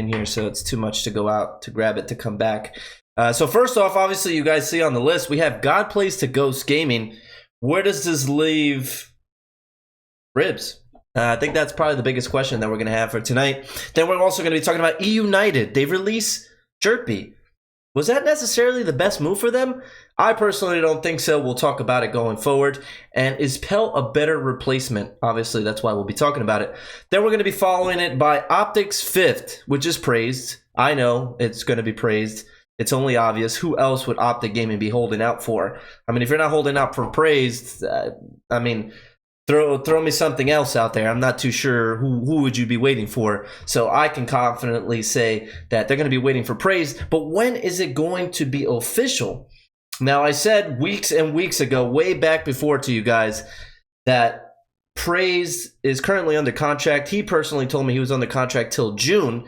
in here, so it's too much to go out to grab it to come back. So first off, obviously, you guys see on the list, we have God Plays to Ghost Gaming. Where does this leave Ribs? I think that's probably the biggest question that we're going to have for tonight. Then we're also going to be talking about United. They released Jerppy. Was that necessarily the best move for them? I personally don't think so. We'll talk about it going forward. And is PeL a better replacement? Obviously, that's why we'll be talking about it. Then we're going to be following it by Optic's fifth, which is Praized. I know it's going to be Praized. It's only obvious. Who else would Optic Gaming be holding out for? I mean, if you're not holding out for Praized, I mean, throw me something else out there. I'm not too sure who would you be waiting for. So I can confidently say that they're going to be waiting for Praized. But when is it going to be official? Now, I said weeks and weeks ago, way back before to you guys, that Praized is currently under contract. He personally told me he was under contract till June.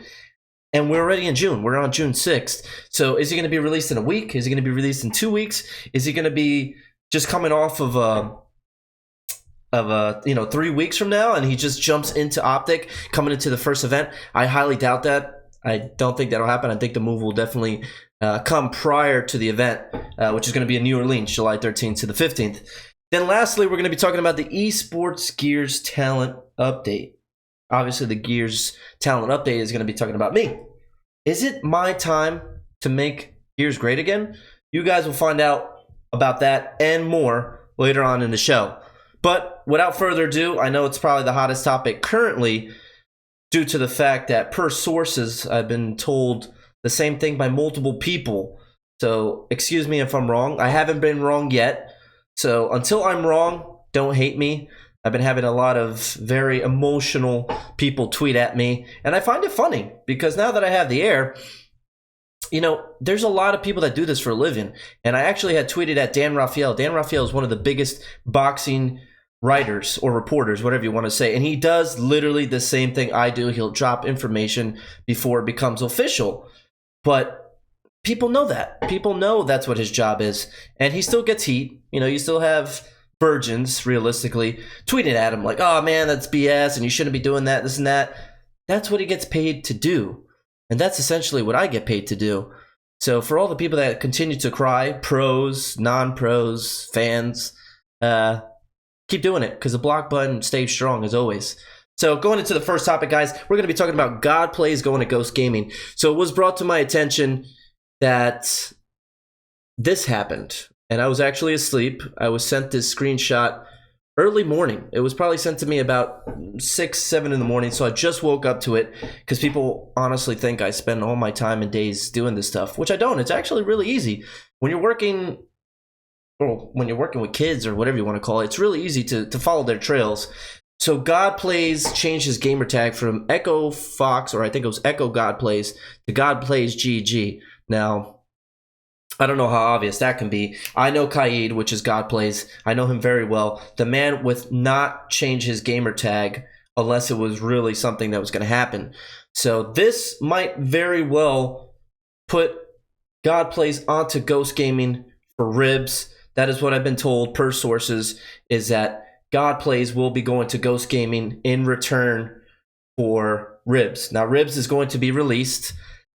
And we're already in June. We're on June 6th. So is he going to be released in a week? Is he going to be released in 2 weeks? Is he going to be just coming off of 3 weeks from now and he just jumps into Optic coming into the first event? I highly doubt that. I don't think that'll happen. I think the move will definitely come prior to the event, which is going to be in New Orleans, July 13th to the 15th. Then lastly, we're going to be talking about the EsportsGears talent update. Obviously, the Gears talent update is going to be talking about me. Is it my time to make Gears great again? You guys will find out about that and more later on in the show. But without further ado, I know it's probably the hottest topic currently due to the fact that per sources, I've been told the same thing by multiple people. So excuse me if I'm wrong. I haven't been wrong yet. So until I'm wrong, don't hate me. I've been having a lot of very emotional people tweet at me, and I find it funny because now that I have the air, you know, there's a lot of people that do this for a living. And I actually had tweeted at Dan Raphael. Dan Raphael is one of the biggest boxing writers or reporters, whatever you want to say, and he does literally the same thing I do. He'll drop information before it becomes official, but people know that. People know that's what his job is, and he still gets heat. You know, you still have virgins, realistically, tweeting at him like, oh man, that's BS and you shouldn't be doing that, this and that. That's what he gets paid to do. And that's essentially what I get paid to do. So for all the people that continue to cry, pros, non-pros, fans, keep doing it because the block button stays strong as always. So going into the first topic, guys, we're going to be talking about God Plays going to Ghost Gaming. So it was brought to my attention that this happened. And I was actually asleep. I was sent this screenshot early morning. It was probably sent to me about 6, 7 in the morning. So I just woke up to it because people honestly think I spend all my time and days doing this stuff, which I don't. It's actually really easy. When you're working, or when you're working with kids or whatever you want to call it, it's really easy to follow their trails. So God Plays changed his gamer tag from Echo Fox, or I think it was Echo God Plays, to God Plays GG. Now, I don't know how obvious that can be. I know Kaid, which is God Plays. I know him very well. The man would not change his gamer tag unless it was really something that was going to happen. So this might very well put God Plays onto Ghost Gaming for Ribs. That is what I've been told per sources, is that God Plays will be going to Ghost Gaming in return for Ribs. Now, Ribs is going to be released.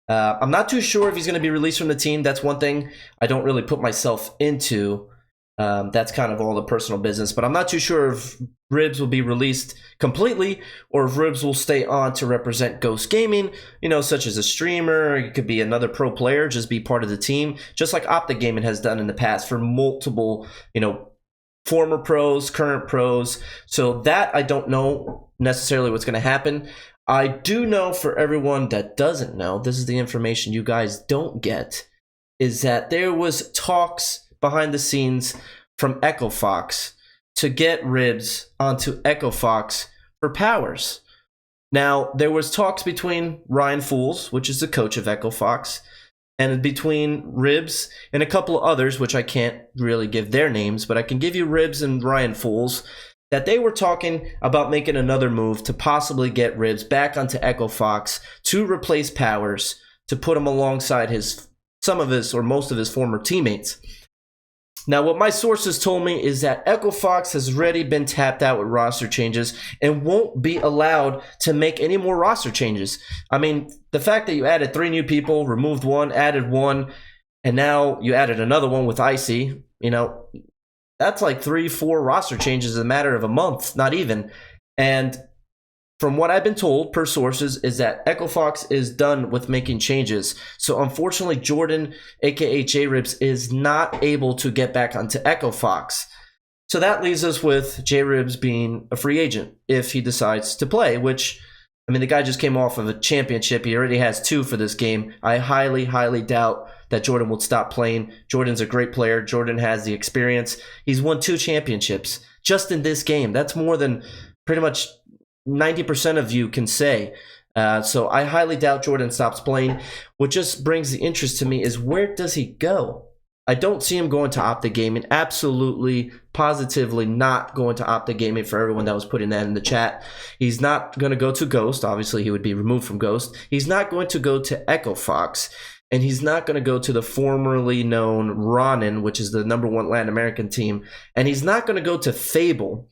I'm not too sure if he's going to be released from the team. That's one thing I don't really put myself into. That's kind of all the personal business. But I'm not too sure if Ribs will be released completely or if Ribs will stay on to represent Ghost Gaming, you know, such as a streamer. It could be another pro player, just be part of the team, just like Optic Gaming has done in the past for multiple, you know, former pros, current pros. So that I don't know necessarily what's going to happen. I do know, for everyone that doesn't know, this is the information you guys don't get, is that there was talks behind the scenes from Echo Fox to get Ribs onto Echo Fox for powers. Now, there was talks between Ryan Fools, which is the coach of Echo Fox, and between Ribs and a couple of others, which I can't really give their names, but I can give you Ribs and Ryan Fools, that they were talking about making another move to possibly get Ribs back onto Echo Fox to replace Powers, to put him alongside some of his or most of his former teammates. Now, what my sources told me is that Echo Fox has already been tapped out with roster changes and won't be allowed to make any more roster changes. I mean, the fact that you added 3 new people, removed 1, added 1, and now you added another one with Icy, you know, that's like 3-4 roster changes in a matter of a month, not even. And from what I've been told per sources is that Echo Fox is done with making changes. So unfortunately, Jordan, aka J-Ribs, is not able to get back onto Echo Fox. So that leaves us with J-Ribs being a free agent if he decides to play, which, I mean, the guy just came off of a championship. He already has 2 for this game. I highly, highly doubt that Jordan will stop playing. Jordan's a great player. Jordan has the experience. He's won 2 championships just in this game. That's more than pretty much 90% of you can say. So I highly doubt Jordan stops playing. What just brings the interest to me is, where does he go? I don't see him going to Optic Gaming. Absolutely, positively not going to Optic Gaming, for everyone that was putting that in the chat. He's not going to go to Ghost. Obviously, he would be removed from Ghost. He's not going to go to Echo Fox. And he's not going to go to the formerly known Ronin, which is the #1 Latin American team. And he's not going to go to Fable.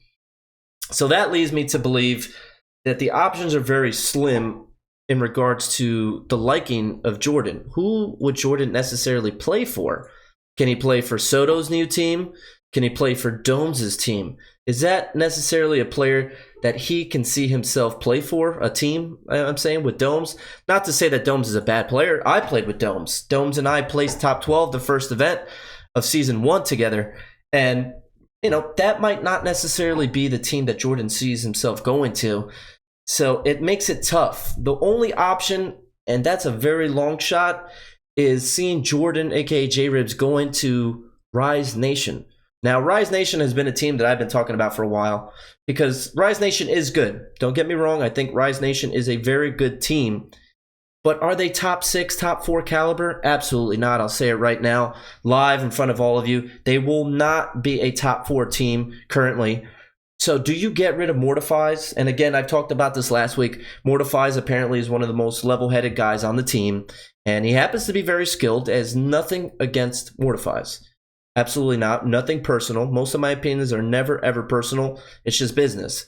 So that leads me to believe that the options are very slim in regards to the liking of Jordan. Who would Jordan necessarily play for? Can he play for Soto's new team? Can he play for Domes' team? Is that necessarily a player that he can see himself play for, a team, I'm saying, with Domes? Not to say that Domes is a bad player. I played with Domes. Domes and I placed top 12 the first event of Season 1 together. And you know, that might not necessarily be the team that Jordan sees himself going to. So it makes it tough. The only option, and that's a very long shot, is seeing Jordan, aka J-Ribs, go into Rise Nation. Now, Rise Nation has been a team that I've been talking about for a while, because Rise Nation is good. Don't get me wrong. I think Rise Nation is a very good team. But are they top 6, top 4 caliber? Absolutely not. I'll say it right now, live in front of all of you. They will not be a top 4 team currently. So do you get rid of Mortifies? And again, I've talked about this last week. Mortifies apparently is one of the most level-headed guys on the team. And he happens to be very skilled. As nothing against Mortifies. Absolutely not. Nothing personal. Most of my opinions are never, ever personal. It's just business.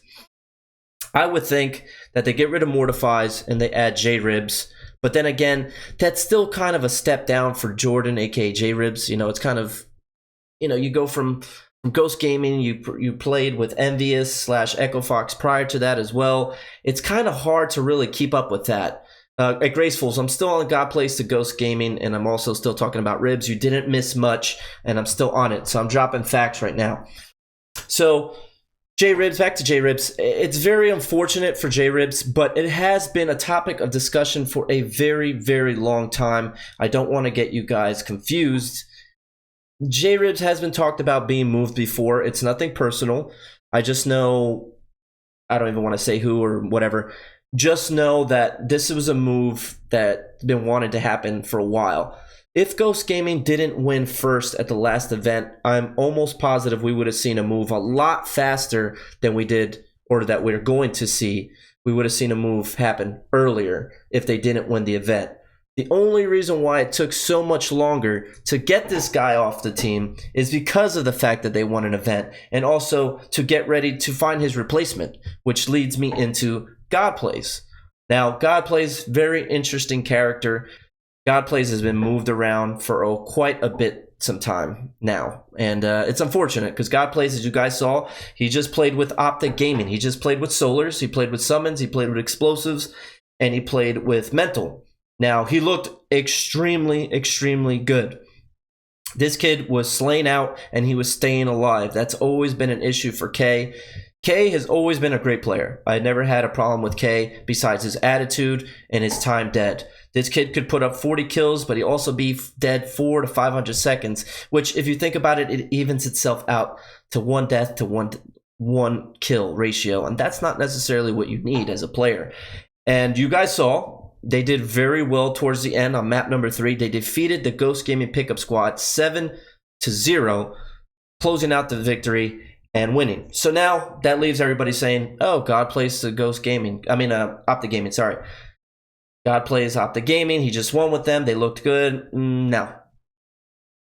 I would think that they get rid of Mortifies and they add J-Ribs. But then again, that's still kind of a step down for Jordan, aka J-Ribs. You know, it's kind of, you know, you go from Ghost Gaming, you played with Envious / Echo Fox prior to that as well. It's kind of hard to really keep up with that. At Gracefuls, I'm still on GodPlay5 to Ghost Gaming, and I'm also still talking about Ribs. You didn't miss much, and I'm still on it. So I'm dropping facts right now. So J-Ribs, back to J-Ribs. It's very unfortunate for J-Ribs, but it has been a topic of discussion for a very, very long time. I don't want to get you guys confused. J-Ribs has been talked about being moved before. It's nothing personal. I just know, I don't even want to say who or whatever. Just know that this was a move that been wanted to happen for a while. If Ghost Gaming didn't win first at the last event, I'm almost positive we would have seen a move a lot faster than we did, or that we're going to see. We would have seen a move happen earlier if they didn't win the event. The only reason why it took so much longer to get this guy off the team is because of the fact that they won an event, and also to get ready to find his replacement, which leads me into GodPlay5. Now, GodPlay5, very interesting character. GodPlay5 has been moved around for quite a bit some time now, and it's unfortunate because GodPlay5, as you guys saw, he just played with Optic Gaming. He just played with Solars, he played with Summons, he played with Explosives, and he played with Mental. Now, he looked extremely, extremely good. This kid was slaying out, and he was staying alive. That's always been an issue for K. K has always been a great player. I never had a problem with K besides his attitude and his time dead. This kid could put up 40 kills, but he also be dead 400 to 500 seconds, which if you think about it, it evens itself out to 1 death to one kill ratio. And that's not necessarily what you need as a player. And you guys saw, they did very well towards the end on map number 3. They defeated the Ghost Gaming pickup squad 7-0, closing out the victory and winning. So now that leaves everybody saying, oh, GodPlay5 to Ghost Gaming. I mean, Optic Gaming, sorry. GodPlay5 Optic Gaming. He just won with them. They looked good. No.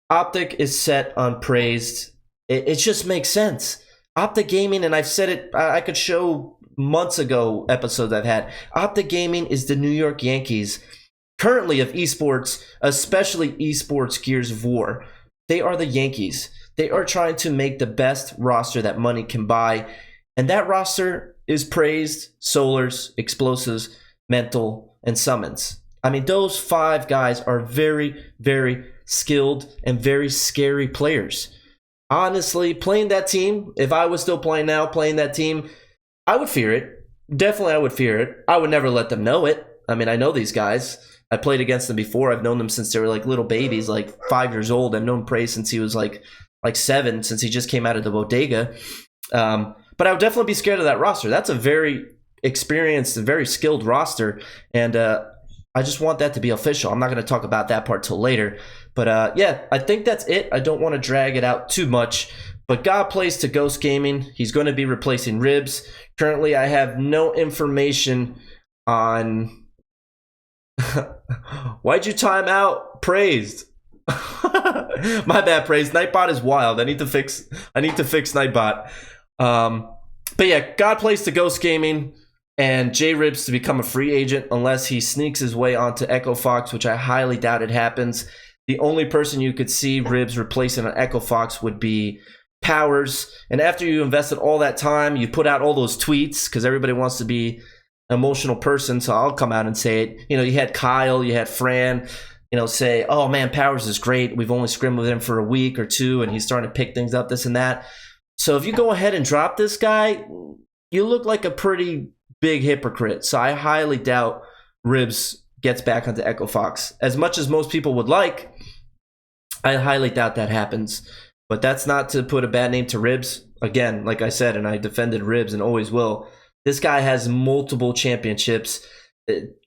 Optic is set on Praized. It just makes sense. Optic Gaming, and I've said it, I could show months ago episodes I've had. Optic Gaming is the New York Yankees, currently of esports, especially EsportsGears of War. They are the Yankees. They are trying to make the best roster that money can buy. And that roster is Praized, Solars, Explosives, Mental, and Summons. I mean, those 5 guys are very, very skilled and very scary players. Honestly, playing that team, if I was still playing now, playing that team, I would fear it. Definitely I would fear it. I would never let them know it. I mean, I know these guys. I played against them before. I've known them since they were like little babies, like 5 years old. I've known Praized since he was like 7, since he just came out of the bodega. But I would definitely be scared of that roster. That's a very experienced and very skilled roster. And I just want that to be official. I'm not going to talk about that part till later. But yeah, I think that's it. I don't want to drag it out too much. But God plays to Ghost Gaming. He's going to be replacing Ribs. Currently, I have no information on... Why'd you time out Praized? My bad, Praized. Nightbot is wild. I need to fix Nightbot. But yeah, God plays to Ghost Gaming and J-Ribs to become a free agent unless he sneaks his way onto Echo Fox, which I highly doubt it happens. The only person you could see Ribs replacing on Echo Fox would be Powers. And after you invested all that time, you put out all those tweets because everybody wants to be an emotional person, so I'll come out and say it. You know, you had Kyle, you had Fran, you know, say, oh man, Powers is great. We've only scrimmed with him for a week or 2, and he's starting to pick things up, this and that. So if you go ahead and drop this guy, you look like a pretty big hypocrite. So I highly doubt Ribs gets back onto Echo Fox. As much as most people would like, I highly doubt that happens. But that's not to put a bad name to Ribs. Again, like I said, and I defended Ribs and always will, this guy has multiple championships,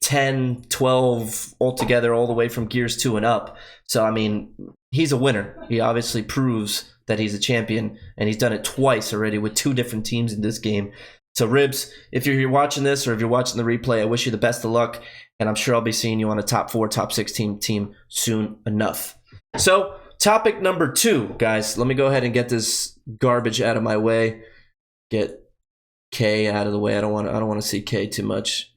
10, 12 altogether, all the way from Gears 2 and up. So, I mean, he's a winner. He obviously proves that he's a champion, and he's done it twice already with 2 different teams in this game. So, Ribs, if you're here watching this or if you're watching the replay, I wish you the best of luck, and I'm sure I'll be seeing you on a top 4, top 6 team soon enough. So, topic number 2, guys. Let me go ahead and get this garbage out of my way. Get K out of the way. I don't want to see K too much.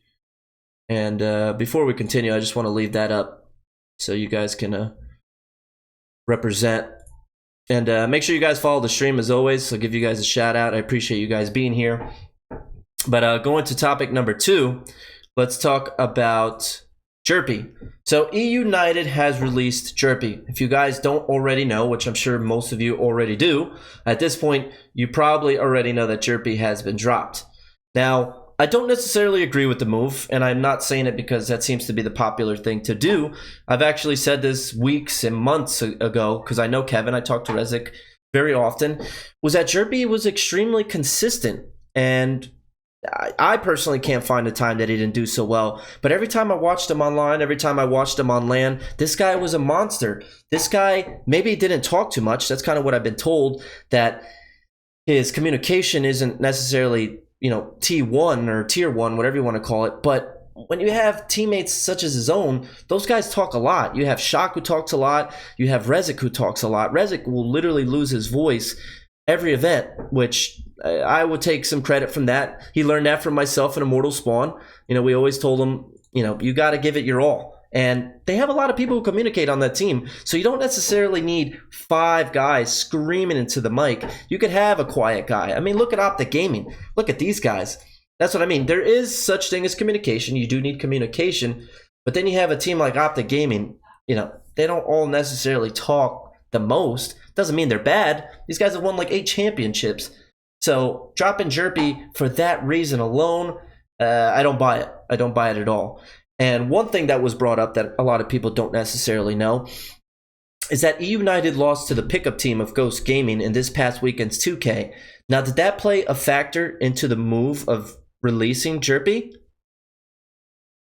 And before we continue, I just want to leave that up so you guys can represent. And make sure you guys follow the stream as always. I'll give you guys a shout out. I appreciate you guys being here. But going to topic number 2, let's talk about Jerppy. So eUnited has released Jerppy. If you guys don't already know, which I'm sure most of you already do, at this point, you probably already know that Jerppy has been dropped. Now, I don't necessarily agree with the move, and I'm not saying it because that seems to be the popular thing to do. I've actually said this weeks and months ago, because I know Kevin, I talk to Rezik very often, was that Jerppy was extremely consistent, and I personally can't find a time that he didn't do so well. But every time I watched him online, every time I watched him on LAN, this guy was a monster. This guy maybe didn't talk too much. That's kind of what I've been told, that his communication isn't necessarily, you know, T1 or tier 1, whatever you want to call it. But when you have teammates such as his own, those guys talk a lot. You have Shock who talks a lot. You have Rezik who talks a lot. Rezik will literally lose his voice every event, which I would take some credit from that. He learned that from myself in Immortal Spawn. You know, we always told him, you know, you got to give it your all. And they have a lot of people who communicate on that team. So you don't necessarily need 5 guys screaming into the mic. You could have a quiet guy. I mean, look at Optic Gaming. Look at these guys. That's what I mean. There is such thing as communication. You do need communication. But then you have a team like Optic Gaming. You know, they don't all necessarily talk the most. Doesn't mean they're bad. These guys have won like 8 championships. So dropping Jerppy for that reason alone, I don't buy it. I don't buy it at all. And one thing that was brought up that a lot of people don't necessarily know is that eUnited lost to the pickup team of Ghost Gaming in this past weekend's 2K. Now, did that play a factor into the move of releasing Jerppy?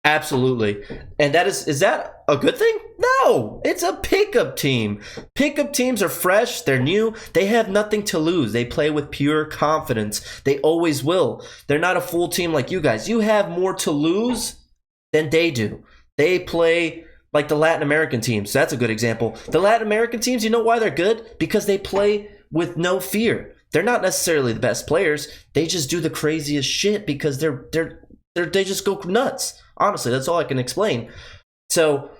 Absolutely. And that is that a good thing? No, it's a pickup team. Pickup teams are fresh, they're new, they have nothing to lose. They play with pure confidence. They always will. They're not a full team like you guys. You have more to lose than they do. They play Like the Latin American teams. That's a good example. The Latin American teams, you know why they're good? Because they play with no fear. They're not necessarily the best players. They just do the craziest shit because they just go nuts. Honestly, that's all I can explain. So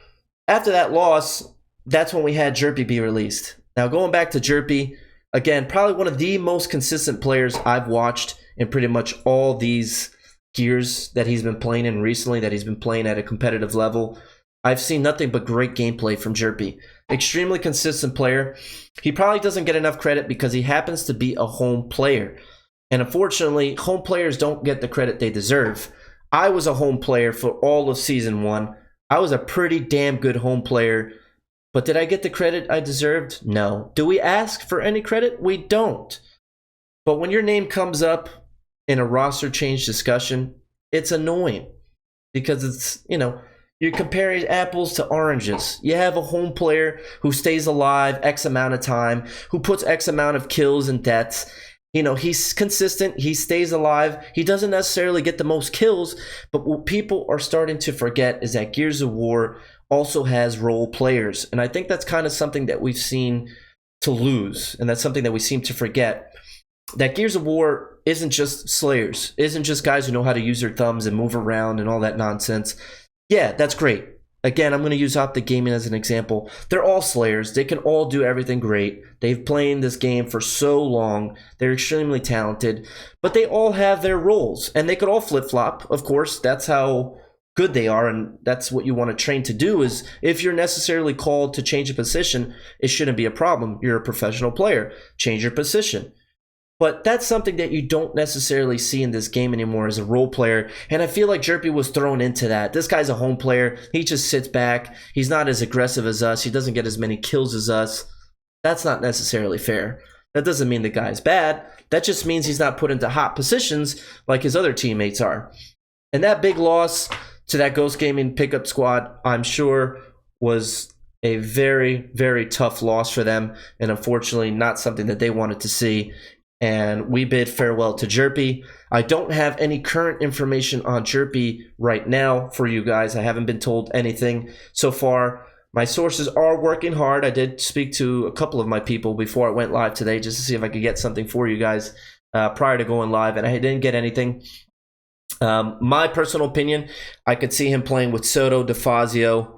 after that loss, that's when we had Jerppy be released. Now going back to Jerppy, again, probably one of the most consistent players I've watched in pretty much all these gears that he's been playing in recently, that he's been playing at a competitive level. I've seen nothing but great gameplay from Jerppy. Extremely consistent player. He probably doesn't get enough credit because he happens to be a home player. And unfortunately, home players don't get the credit they deserve. I was a home player for all of Season 1. I was a pretty damn good home player. But did I get the credit I deserved? No. Do we ask for any credit? We don't. But when your name comes up in a roster change discussion, it's annoying. Because it's, you know, you're comparing apples to oranges. You have a home player who stays alive X amount of time, who puts X amount of kills and deaths. You know, he's consistent. He stays alive. He doesn't necessarily get the most kills, but what people are starting to forget is that Gears of War also has role players. And I think that's kind of something that we've seen to lose. And that's something that we seem to forget. That Gears of War isn't just slayers, isn't just guys who know how to use their thumbs and move around and all that nonsense. Yeah, that's great. Again, I'm going to use Optic Gaming as an example. They're all slayers. They can all do everything great. They've played this game for so long. They're extremely talented. But they all have their roles. And they could all flip-flop. Of course, that's how good they are. And that's what you want to train to do is if you're necessarily called to change a position, it shouldn't be a problem. You're a professional player. Change your position. But that's something that you don't necessarily see in this game anymore as a role player. And I feel like Jerppy was thrown into that. This guy's a home player. He just sits back. He's not as aggressive as us. He doesn't get as many kills as us. That's not necessarily fair. That doesn't mean the guy's bad. That just means he's not put into hot positions like his other teammates are. And that big loss to that Ghost Gaming pickup squad, I'm sure, was a very, very tough loss for them. And unfortunately, not something that they wanted to see. And we bid farewell to Jerppy. I don't have any current information on Jerppy right now for you guys. I haven't been told anything so far. My sources are working hard. I did speak to a couple of my people before I went live today just to see if I could get something for you guys prior to going live, and I didn't get anything. My personal opinion, I could see him playing with Soto, DeFazio,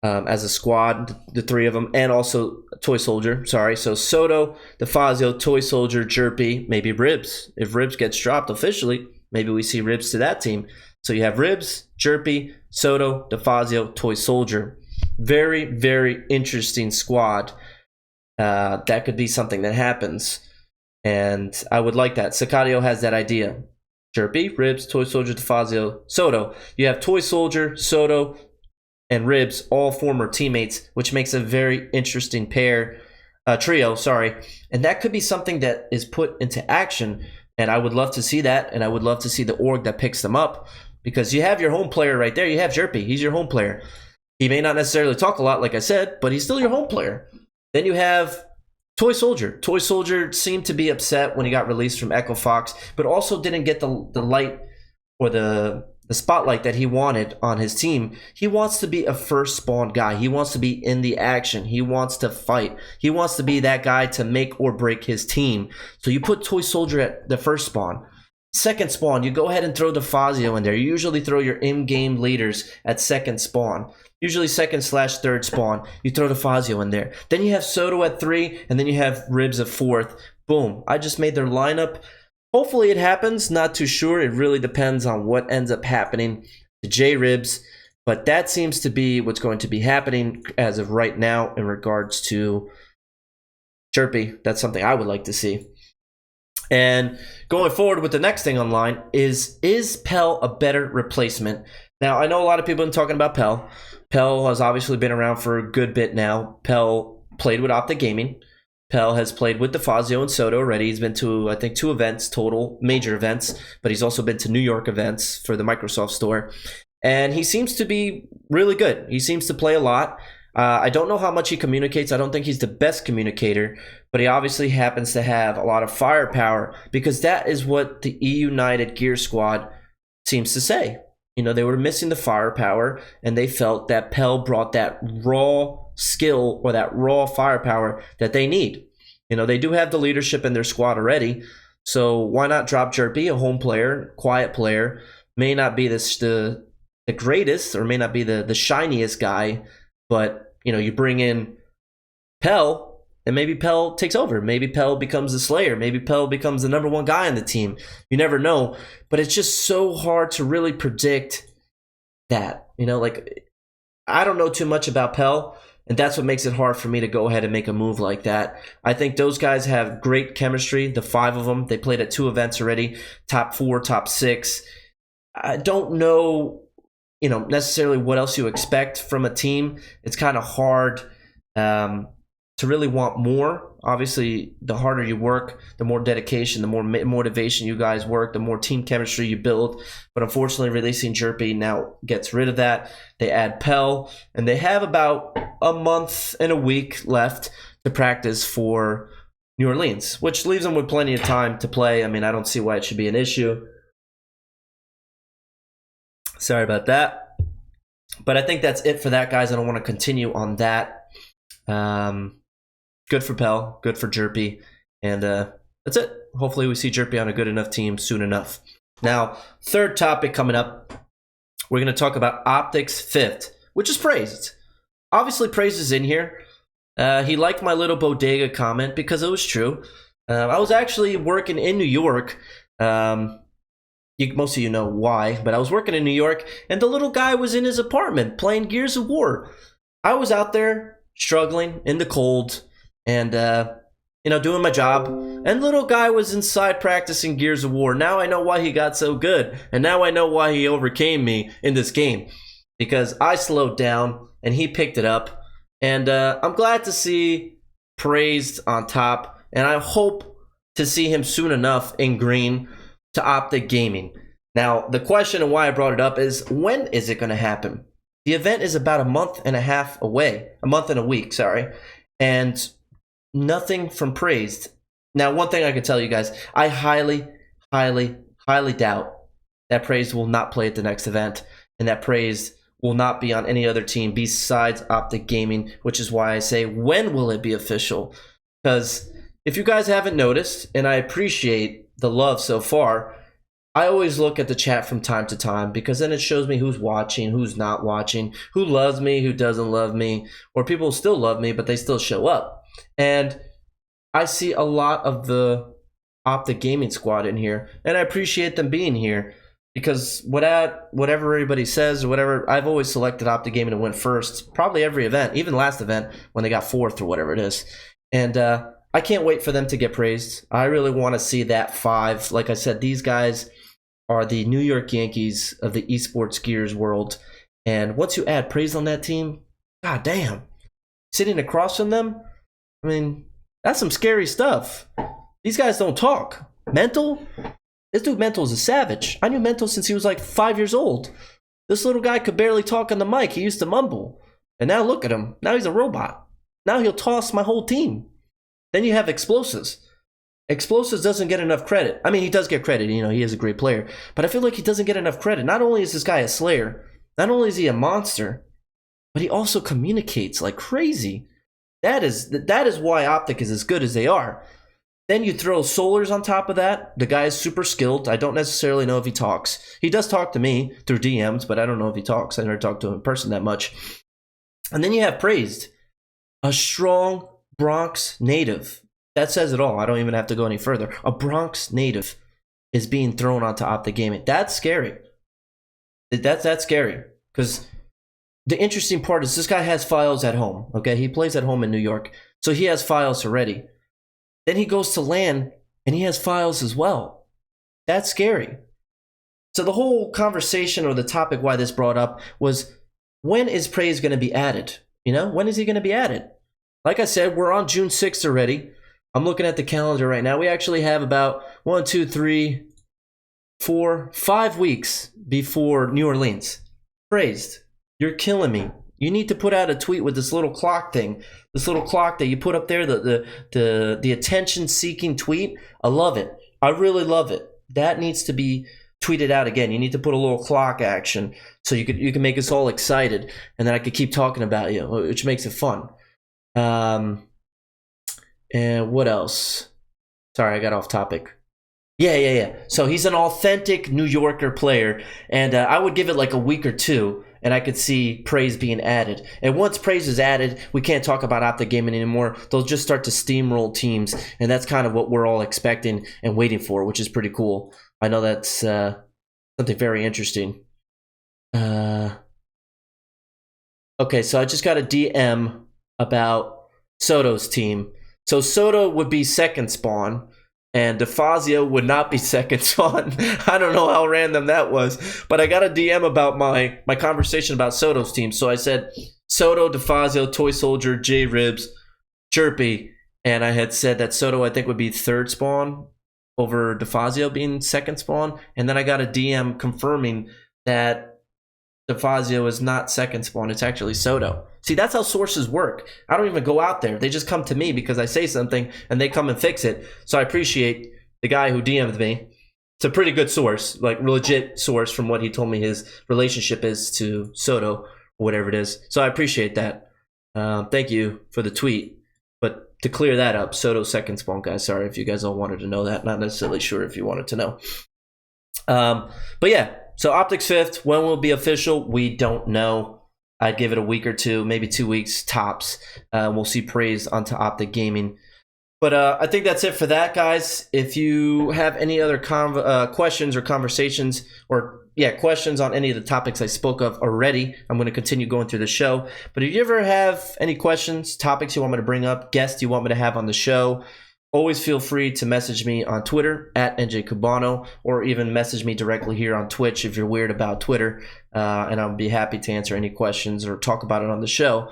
as a squad, the three of them, and also Toy Soldier. Sorry, so Soto, DeFazio, Toy Soldier, Jerppy, maybe Ribs. If Ribs gets dropped officially, maybe we see Ribs to that team. So you have Ribs, Jerppy, Soto, DeFazio, Toy Soldier. Very, very interesting squad. That could be something that happens, and I would like that. Sicario has that idea. Jerppy, Ribs, Toy Soldier, DeFazio, Soto. You have Toy Soldier, Soto, and Ribs, all former teammates, which makes a very interesting trio, and that could be something that is put into action, and I would love to see that, and I would love to see the org that picks them up, because you have your home player right there. You have Jerppy. He's your home player. He may not necessarily talk a lot, like I said, but he's still your home player. Then you have Toy Soldier. Toy Soldier seemed to be upset when he got released from Echo Fox, but also didn't get the light or the spotlight that he wanted on his team. He wants to be a first spawn guy. He wants to be in the action. He wants to fight. He wants to be that guy to make or break his team. So you put Toy Soldier at the first spawn. Second spawn, you go ahead and throw DeFazio in there. You usually throw your in-game leaders at second spawn. Usually second/third spawn. You throw DeFazio in there. Then you have Soto at 3, and then you have Ribs at 4th. Boom. I just made their lineup. Hopefully it happens. Not too sure. It really depends on what ends up happening to J-Ribs. But that seems to be what's going to be happening as of right now in regards to Jerppy. That's something I would like to see. And going forward with the next thing online is PeL a better replacement? Now, I know a lot of people have been talking about PeL. PeL has obviously been around for a good bit now. PeL played with Optic Gaming. PeL has played with DeFazio and Soto already. He's been to, I think, 2 events total, major events, but he's also been to New York events for the Microsoft Store. And he seems to be really good. He seems to play a lot. I don't know how much he communicates. I don't think he's the best communicator, but he obviously happens to have a lot of firepower because that is what the E United Gear Squad seems to say. You know, they were missing the firepower, and they felt that PeL brought that raw skill or that raw firepower that they need. You know, they do have the leadership in their squad already, so why not drop Jerppy, a home player, quiet player, may not be the greatest or may not be the shiniest guy, but, you know, you bring in PeL, and maybe PeL takes over. Maybe PeL becomes the Slayer. Maybe PeL becomes the #1 guy on the team. You never know. But it's just so hard to really predict that. You know, like, I don't know too much about PeL, and that's what makes it hard for me to go ahead and make a move like that. I think those guys have great chemistry, the 5 of them. They played at 2 events already, top 4, top 6. I don't know, you know, necessarily what else you expect from a team. It's kind of hard to really want more. Obviously, the harder you work, the more dedication, the more motivation you guys work, the more team chemistry you build. But unfortunately, releasing Jerppy now gets rid of that. They add PeL, and they have about a month and a week left to practice for New Orleans, which leaves them with plenty of time to play. I mean, I don't see why it should be an issue. Sorry about that. But I think that's it for that, guys. I don't want to continue on that. Good for PeL, good for Jerppy, and that's it. Hopefully we see Jerppy on a good enough team soon enough. Now, third topic coming up, we're going to talk about Optic's 5th, which is Praized. Obviously, Praized is in here. He liked my little bodega comment because it was true. I was actually working in New York. Most of you know why, but I was working in New York, and the little guy was in his apartment playing Gears of War. I was out there struggling in the cold and, you know, doing my job. And little guy was inside practicing Gears of War. Now I know why he got so good. And now I know why he overcame me in this game. Because I slowed down and he picked it up. And I'm glad to see Praized on top. And I hope to see him soon enough in green to Optic Gaming. Now, the question and why I brought it up is, when is it going to happen? The event is about a month and a half away. A month and a week, sorry. And nothing from Praized. Now, one thing I can tell you guys, I highly, highly, highly doubt that Praized will not play at the next event, and that Praized will not be on any other team besides Optic Gaming, which is why I say, when will it be official? Because if you guys haven't noticed, and I appreciate the love so far, I always look at the chat from time to time, because then it shows me who's watching, who's not watching, who loves me, who doesn't love me, or people still love me, but they still show up. And I see a lot of the Optic Gaming squad in here, and I appreciate them being here, because whatever everybody says or whatever, I've always selected Optic Gaming to win first, probably every event, even last event when they got 4th or whatever it is. And I can't wait for them to get Praized. I really want to see that 5. Like I said, these guys are the New York Yankees of the EsportsGears world, and once you add Praized on that team, god damn, sitting across from them, I mean, that's some scary stuff. These guys don't talk. Mental? This dude Mental is a savage. I knew Mental since he was like 5 years old. This little guy could barely talk on the mic. He used to mumble. And now look at him. Now he's a robot. Now he'll toss my whole team. Then you have Explosives. Explosives doesn't get enough credit. I mean, he does get credit. You know, he is a great player. But I feel like he doesn't get enough credit. Not only is this guy a Slayer, not only is he a monster, but he also communicates like crazy. That is why Optic is as good as they are. Then you throw Solars on top of that. The guy is super skilled. I don't necessarily know if he talks. He does talk to me through DMs, but I don't know if he talks. I never talked to him in person that much. And then you have Praized, a strong Bronx native. That says it all. I don't even have to go any further. A Bronx native is being thrown onto Optic Gaming. That's scary. That's scary. Because the interesting part is this guy has files at home. Okay, he plays at home in New York. So he has files already. Then he goes to LAN and he has files as well. That's scary. So the whole conversation or the topic why this brought up was, when is Praized going to be added? You know, when is he going to be added? Like I said, we're on June 6th already. I'm looking at the calendar right now. We actually have about 1, 2, 3, 4, 5 weeks before New Orleans. Praized, you're killing me. You need to put out a tweet with this little clock thing. This little clock that you put up there, the attention-seeking tweet. I love it. I really love it. That needs to be tweet it out again. You need to put a little clock action so you can make us all excited, and then I could keep talking about you, which makes it fun. And what else? Sorry, I got off topic. Yeah. So he's an authentic New Yorker player, and I would give it like a week or two, and I could see Praise being added. And once Praise is added, we can't talk about Optic Gaming anymore. They'll just start to steamroll teams, and that's kind of what we're all expecting and waiting for, which is pretty cool. I know that's something very interesting. Okay, so I just got a DM about Soto's team. So Soto would be second spawn, and DeFazio would not be second spawn. I don't know how random that was, but I got a DM about my conversation about Soto's team. So I said Soto, DeFazio, Toy Soldier, J-Ribs, Jerppy, and I had said that Soto I think would be third spawn over DeFazio being second spawn, and then I got a DM confirming that DeFazio is not second spawn, it's actually Soto. See, that's how sources work. I don't even go out there. They just come to me because I say something and they come and fix it. So I appreciate the guy who DM'd me. It's a pretty good source, like legit source from what he told me his relationship is to Soto or whatever it is. So I appreciate that. Thank you for the tweet. But to clear that up, Soto second spawn, guys. Sorry if you guys all wanted to know that. Not necessarily sure if you wanted to know. But yeah. So Optic's 5th, when will it be official? We don't know. I'd give it a week or two, maybe 2 weeks tops. We'll see Praise onto Optic Gaming. But I think that's it for that, guys. If you have any other questions or conversations, or questions on any of the topics I spoke of already, I'm going to continue going through the show. But if you ever have any questions, topics you want me to bring up, guests you want me to have on the show, always feel free to message me on Twitter at NJCUBANO, or even message me directly here on Twitch if you're weird about Twitter, and I'll be happy to answer any questions or talk about it on the show.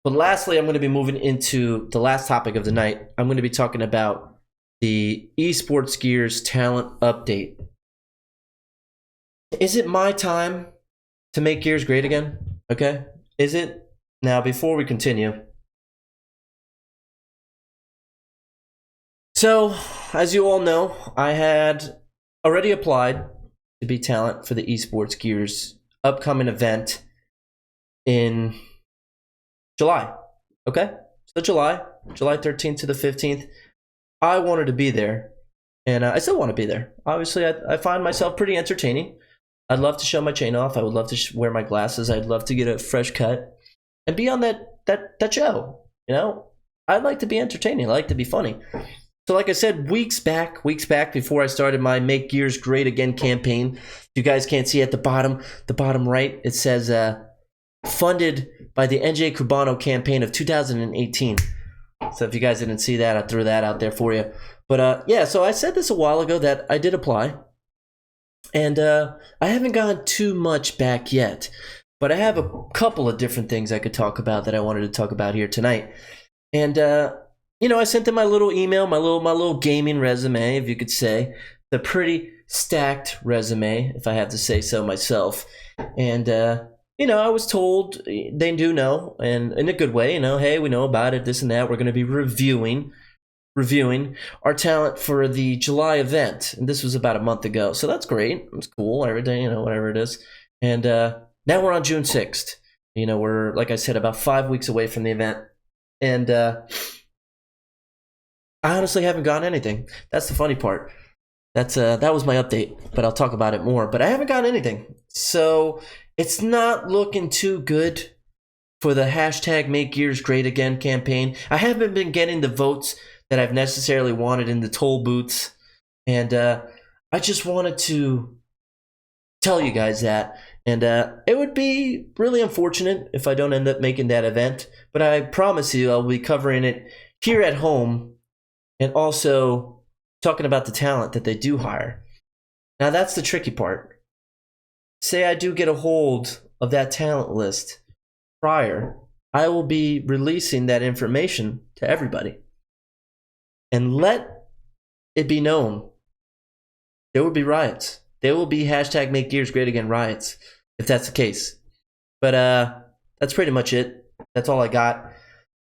But lastly, I'm going to be moving into the last topic of the night. I'm going to be talking about the EsportsGears talent update. Is it my time to make Gears great again? Okay? Is it? Now, before we continue, so, as you all know, I had already applied to be talent for the EsportsGears upcoming event in July. Okay? So July 13th to the 15th. I wanted to be there, and I still want to be there. Obviously, I find myself pretty entertaining. I'd love to show my chain off. I would love to wear my glasses. I'd love to get a fresh cut and be on that show. You know? I'd like to be entertaining. I like to be funny. So like I said, weeks back before I started my Make Gears Great Again campaign, if you guys can't see at the bottom right, it says funded by the NJCUBANO campaign of 2018. So if you guys didn't see that, I threw that out there for you. But so I said this a while ago that I did apply. And I haven't gotten too much back yet. But I have a couple of different things I could talk about that I wanted to talk about here tonight. And I sent them my little email, my little gaming resume, if you could say. The pretty stacked resume, if I have to say so myself. And, I was told they do know, and in a good way, hey, we know about it, this and that. We're going to be reviewing our talent for the July event. And this was about a month ago. So that's great. It's cool, everything, whatever it is. And now we're on June 6th. We're, like I said, about 5 weeks away from the event. And I honestly haven't gotten anything. That's the funny part. That was my update, but I'll talk about it more. But I haven't gotten anything. So it's not looking too good for the hashtag Make Gears Great Again campaign. I haven't been getting the votes that I've necessarily wanted in the toll booths. And I just wanted to tell you guys that. And it would be really unfortunate if I don't end up making that event. But I promise you I'll be covering it here at home and also talking about the talent that they do hire. Now that's the tricky part. Say I do get a hold of that talent list prior, I will be releasing that information to everybody. And let it be known, there will be riots. There will be hashtag Make Gears Great Again riots, if that's the case. But that's pretty much it. That's all I got.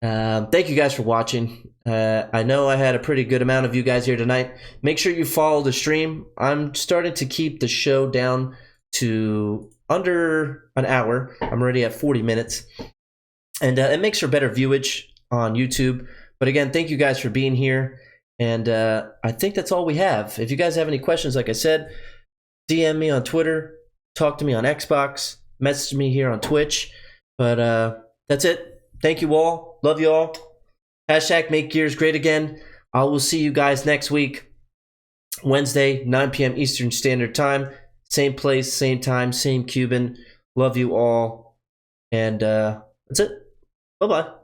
Thank you guys for watching. I know I had a pretty good amount of you guys here tonight. Make sure you follow the stream. I'm starting to keep the show down to under an hour. I'm already at 40 minutes. And it makes for better viewage on YouTube. But again, thank you guys for being here. And I think that's all we have. If you guys have any questions, like I said, DM me on Twitter, talk to me on Xbox, message me here on Twitch. But that's it. Thank you all. Love you all. Hashtag make gears great again. I will see you guys next week, Wednesday, 9 p.m. Eastern Standard Time. Same place, same time, same Cuban. Love you all. And that's it. Bye-bye.